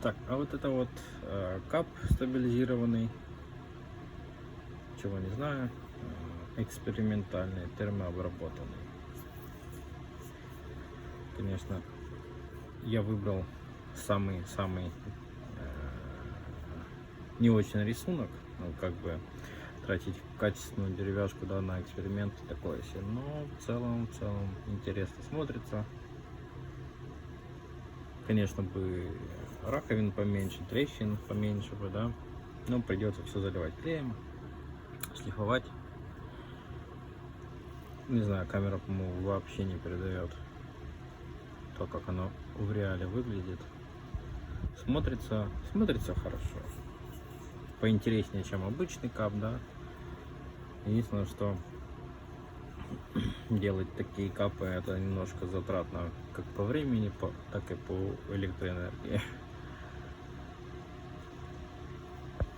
Так, а вот это вот кап стабилизированный, чего не знаю, экспериментальный, термообработанный. Конечно, я выбрал самый не очень рисунок, ну, как бы тратить качественную деревяшку, да, на эксперимент такое себе, но в целом интересно смотрится. Конечно бы раковин поменьше, трещин поменьше бы, да, но придется все заливать клеем, шлифовать. Не знаю, камера, по-моему, вообще не передает то, как оно в реале выглядит. Смотрится хорошо, поинтереснее, чем обычный кап, да. Единственное, что делать такие капы, это немножко затратно как по времени, так и по электроэнергии.